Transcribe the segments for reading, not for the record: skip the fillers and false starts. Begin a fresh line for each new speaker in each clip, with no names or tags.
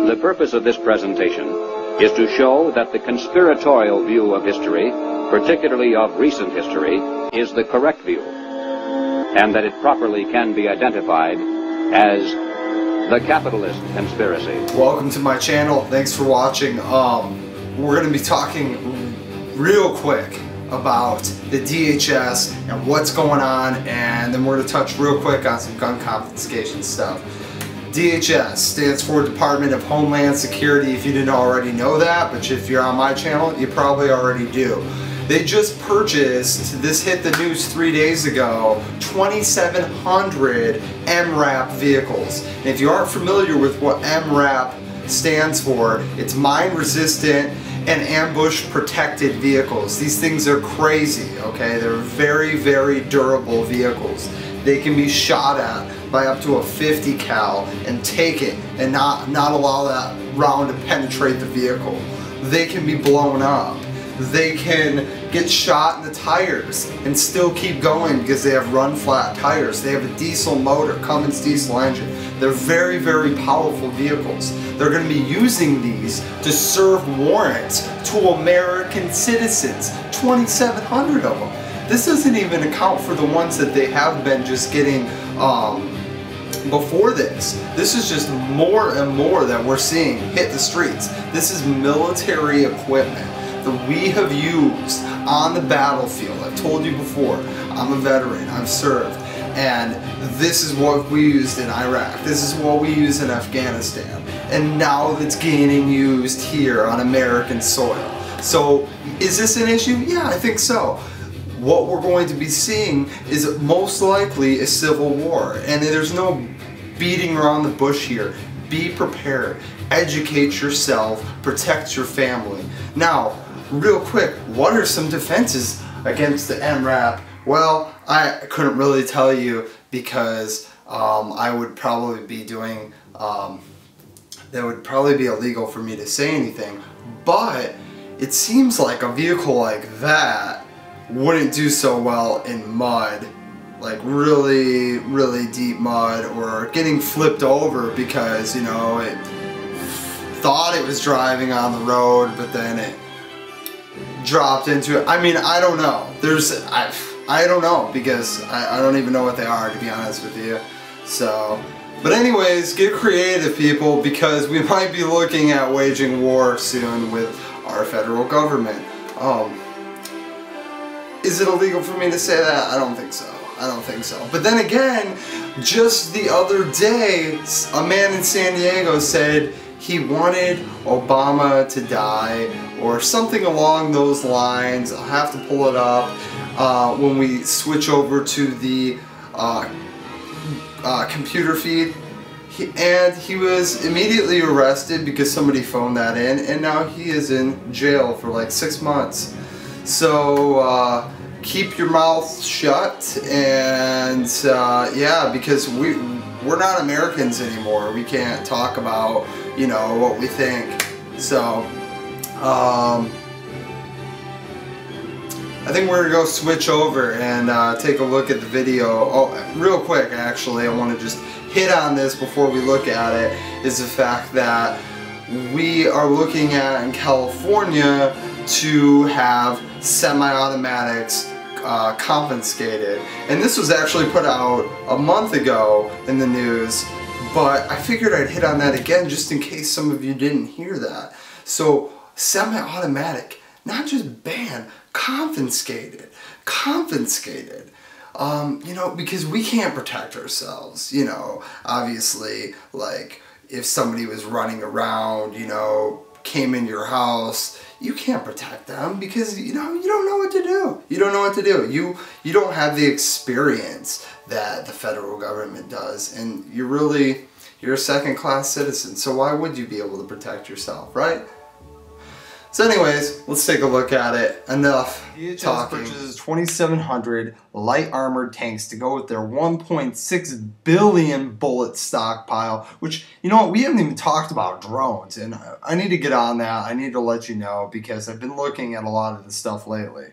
The purpose of this presentation is to show that the conspiratorial view of history, particularly of recent history, is the correct view, and that it properly can be identified as the capitalist conspiracy.
Welcome to my channel. Thanks for watching. We're going to be talking real quick about the DHS and what's going on, and then we're going to touch real quick on some gun confiscation stuff. DHS stands for Department of Homeland Security, if you didn't already know that, but if you're on my channel, you probably already do. They just purchased, this hit the news 3 days ago, 2,700 MRAP vehicles. And if you aren't familiar with what MRAP stands for, it's mine resistant and ambush protected vehicles. These things are crazy, okay? They're very, very durable vehicles. They can be shot at by up to a 50 cal and take it and not allow that round to penetrate the vehicle. They can be blown up. They can get shot in the tires and still keep going because they have run flat tires. They have a diesel motor, Cummins diesel engine. They're very, very powerful vehicles. They're going to be using these to serve warrants to American citizens, 2,700 of them. This doesn't even account for the ones that they have been just getting before this. This is just more and more that we're seeing hit the streets. This is military equipment that we have used on the battlefield. I've told you before, I'm a veteran, I've served, and this is what we used in Iraq. This is what we use in Afghanistan, and now it's getting used here on American soil. So is this an issue? Yeah, I think so. What we're going to be seeing is most likely a civil war, and there's no beating around the bush here. Be prepared, educate yourself, protect your family. Now, real quick, what are some defenses against the MRAP? Well, I couldn't really tell you because I would probably be doing, that would probably be illegal for me to say anything, but it seems like a vehicle like that wouldn't do so well in mud, like really, really deep mud, or getting flipped over because, you know, it thought it was driving on the road, but then it dropped into it. I mean, I don't know. I don't know because I don't even know what they are, to be honest with you. So, but anyways, get creative, people, because we might be looking at waging war soon with our federal government. Is it illegal for me to say that? I don't think so. I don't think so. But then again, just the other day, a man in San Diego said he wanted Obama to die, or something along those lines. I'll have to pull it up when we switch over to the computer feed. He was immediately arrested because somebody phoned that in, and now he is in jail for like 6 months. So keep your mouth shut, and yeah, because we're not Americans anymore. We can't talk about, you know, what we think. So I think we're gonna go switch over and take a look at the video. Oh, real quick, actually, I want to just hit on this before we look at it, is the fact that we are looking at in California to have semi-automatics confiscated, and this was actually put out a month ago in the news, but I figured I'd hit on that again just in case some of you didn't hear that. So semi-automatic, not just banned, confiscated. You know, because we can't protect ourselves, you know, obviously, like if somebody was running around, you know, came into your house, you can't protect them because, you know, you don't know what to do. You don't know what to do. You don't have the experience that the federal government does, and you're a second-class citizen, so why would you be able to protect yourself, right? So anyways, let's take a look at it. Enough talking. DHS purchases 2,700 light armored tanks to go with their 1.6 billion bullet stockpile, which, you know what, we haven't even talked about drones, and I need to get on that. I need to let you know because I've been looking at a lot of this stuff lately.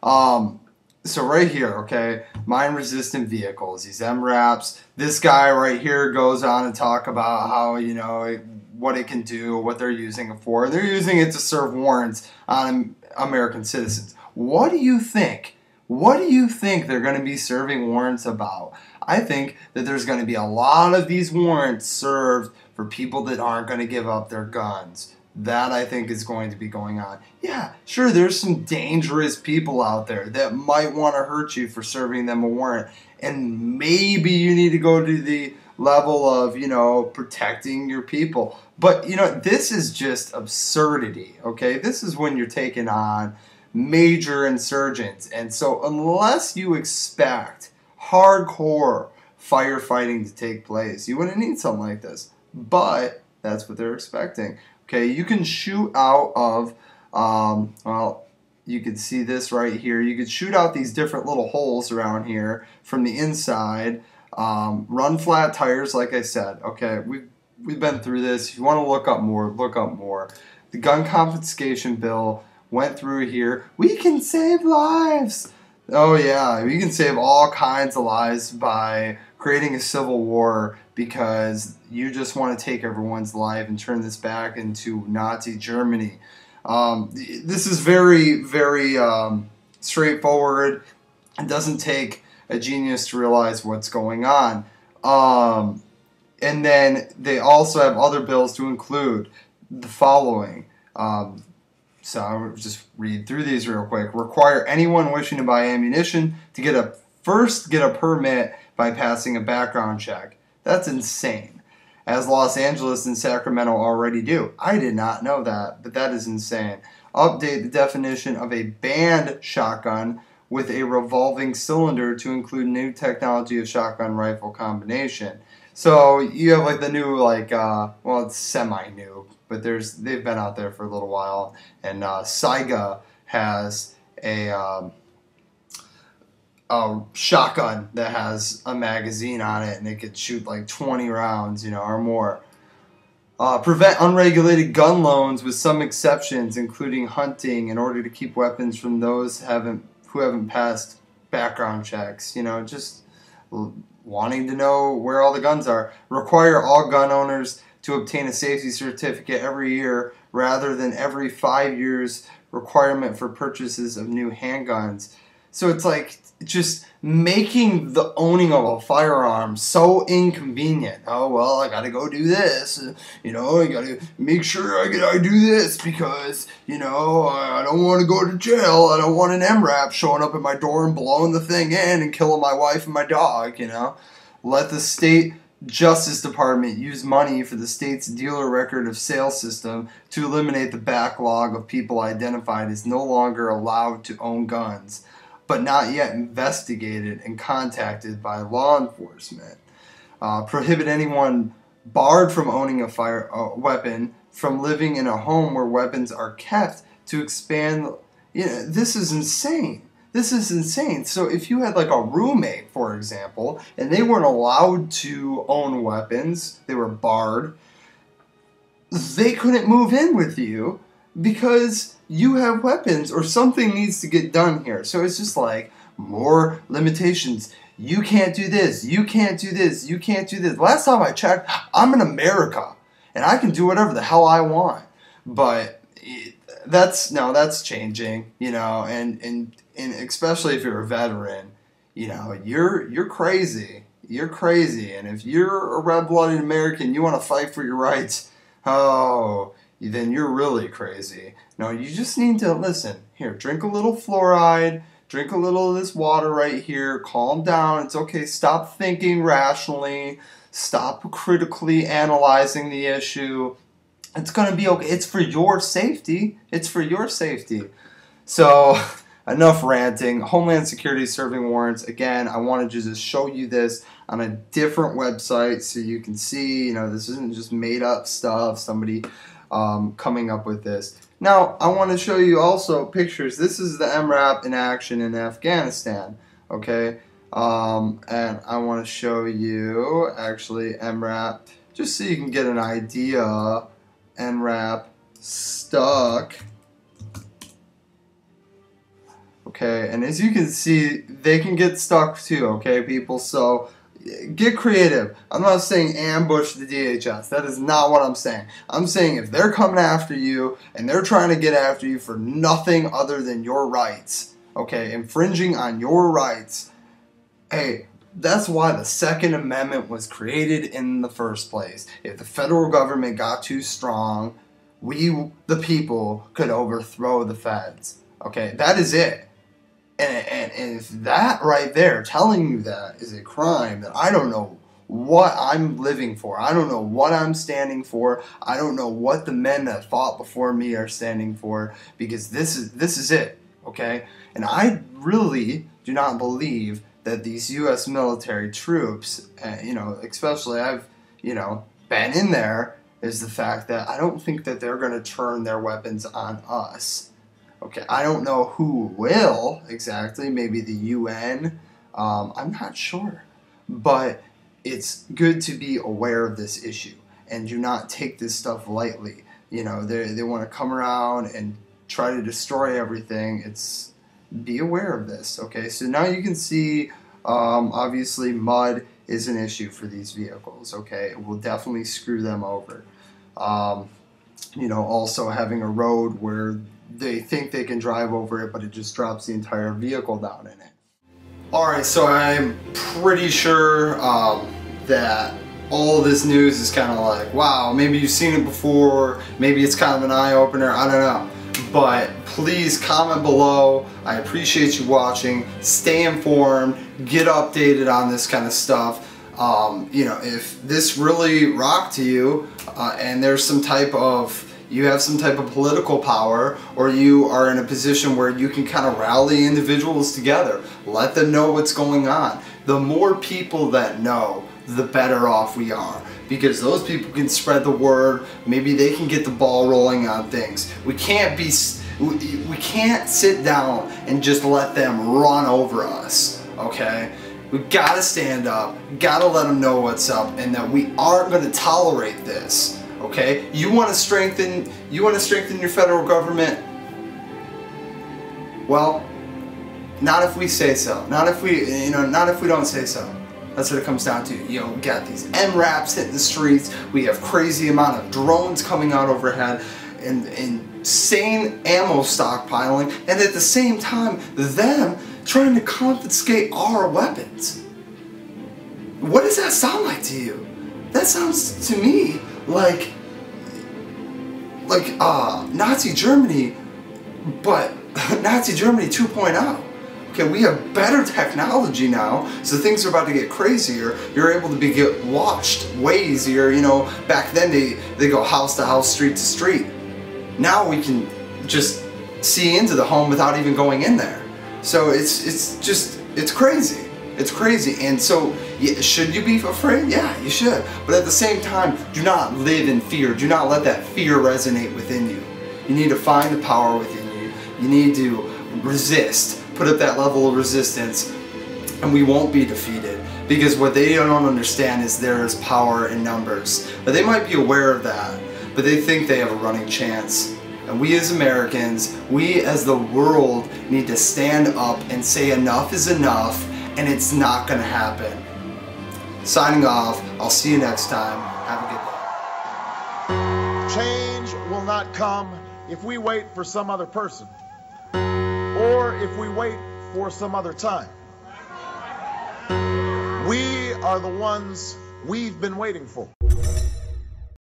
So right here, okay, mine resistant vehicles, these MRAPs. This guy right here goes on to talk about how, you know, what it can do, what they're using it for. They're using it to serve warrants on American citizens. What do you think? What do you think they're going to be serving warrants about? I think that there's going to be a lot of these warrants served for people that aren't going to give up their guns. That, I think, is going to be going on. Yeah, sure, there's some dangerous people out there that might want to hurt you for serving them a warrant. And maybe you need to go to the level of, you know, protecting your people. But, you know, this is just absurdity, okay? This is when you're taking on major insurgents. And so unless you expect hardcore firefighting to take place, you wouldn't need something like this. But that's what they're expecting. Okay, you can shoot out of, well, you can see this right here. You could shoot out these different little holes around here from the inside. Run flat tires, like I said. Okay, we've been through this. If you want to look up more, look up more. The gun confiscation bill went through here. We can save lives. Oh yeah, we can save all kinds of lives by creating a civil war because you just want to take everyone's life and turn this back into Nazi Germany. This is very, very straightforward. It doesn't take a genius to realize what's going on. And then they also have other bills to include the following. So I'll just read through these real quick. Require anyone wishing to buy ammunition to first get a permit by passing a background check. That's insane. As Los Angeles and Sacramento already do. I did not know that, but that is insane. Update the definition of a banned shotgun with a revolving cylinder to include new technology of shotgun rifle combination. So you have like the new, like, well, it's semi-new, but they've been out there for a little while. And Saiga has a shotgun that has a magazine on it, and it could shoot like 20 rounds, you know, or more. Prevent unregulated gun loans with some exceptions, including hunting, in order to keep weapons from those who haven't passed background checks. You know, just wanting to know where all the guns are. Require all gun owners to obtain a safety certificate every year rather than every 5 years requirement for purchases of new handguns. So it's like just making the owning of a firearm so inconvenient. Oh, well, I gotta go do this. You know, I gotta make sure I do this because, you know, I don't want to go to jail. I don't want an MRAP showing up at my door and blowing the thing in and killing my wife and my dog, you know. Let the state Justice Department use money for the state's dealer record of sale system to eliminate the backlog of people identified as no longer allowed to own guns, but not yet investigated and contacted by law enforcement. Prohibit anyone barred from owning a weapon from living in a home where weapons are kept to expand. You know, this is insane. This is insane. So if you had like a roommate, for example, and they weren't allowed to own weapons, they were barred, they couldn't move in with you because you have weapons or something needs to get done here. So it's just like more limitations. You can't do this. You can't do this. You can't do this. Last time I checked, I'm in America and I can do whatever the hell I want. But that's changing, you know, and especially if you're a veteran, you know, you're crazy. You're crazy. And if you're a red-blooded American, you want to fight for your rights, then you're really crazy. No, you just need to listen. Here, drink a little fluoride, drink a little of this water right here, calm down. It's okay. Stop thinking rationally. Stop critically analyzing the issue. It's going to be okay. It's for your safety. It's for your safety. So, enough ranting. Homeland Security serving warrants. Again, I wanted to just show you this on a different website so you can see, you know, this isn't just made up stuff, somebody coming up with this. Now, I want to show you also pictures. This is the MRAP in action in Afghanistan, okay? And I want to show you, actually, MRAP, just so you can get an idea. MRAP stuck. Okay, and as you can see, they can get stuck too, okay, people? So Get creative. I'm not saying ambush the DHS. That is not what I'm saying. I'm saying if they're coming after you and they're trying to get after you for nothing other than your rights, okay, infringing on your rights, hey, that's why the Second Amendment was created in the first place. If the federal government got too strong, we, the people, could overthrow the feds. Okay, that is it. And if that right there, telling you that, is a crime, then I don't know what I'm living for. I don't know what I'm standing for. I don't know what the men that fought before me are standing for, because this is it, okay? And I really do not believe that these U.S. military troops, especially I've, been in there, is the fact that I don't think that they're going to turn their weapons on us. Okay, I don't know who will exactly, maybe the UN, I'm not sure. But it's good to be aware of this issue and do not take this stuff lightly. They want to come around and try to destroy everything. Be aware of this, okay? So now you can see, obviously mud is an issue for these vehicles, okay? It will definitely screw them over. Also having a road where they think they can drive over it, but it just drops the entire vehicle down in it. Alright, so I'm pretty sure that all this news is kind of like, wow, maybe you've seen it before, maybe it's kind of an eye-opener, I don't know. But please comment below. I appreciate you watching. Stay informed, get updated on this kind of stuff. If this really rocked to you and there's you have some type of political power, or you are in a position where you can kind of rally individuals together, let them know what's going on. The more people that know, the better off we are, because those people can spread the word. Maybe they can get the ball rolling on things. We can't sit down and just let them run over us, okay? We gotta stand up, gotta let them know what's up, and that we aren't gonna tolerate this. Okay, you want to strengthen your federal government? Well, not if we say so. Not if we don't say so. That's what it comes down to. We got these MRAPs hitting the streets. We have crazy amount of drones coming out overhead, and insane ammo stockpiling, and at the same time, them trying to confiscate our weapons. What does that sound like to you? That sounds to me like Nazi Germany, but Nazi Germany 2.0. Okay, we have better technology now, so things are about to get crazier. You're able to get watched way easier. Back then they go house to house, street to street. Now we can just see into the home without even going in there. So it's crazy. It's crazy. And so, should you be afraid? Yeah, you should. But at the same time, do not live in fear. Do not let that fear resonate within you. You need to find the power within you. You need to resist. Put up that level of resistance, and we won't be defeated. Because what they don't understand is there is power in numbers. But they might be aware of that, but they think they have a running chance. And we as Americans, we as the world, need to stand up and say enough is enough, and it's not going to happen. Signing off. I'll see you next time. Have a good day.
Change will not come if we wait for some other person, or if we wait for some other time. We are the ones we've been waiting for.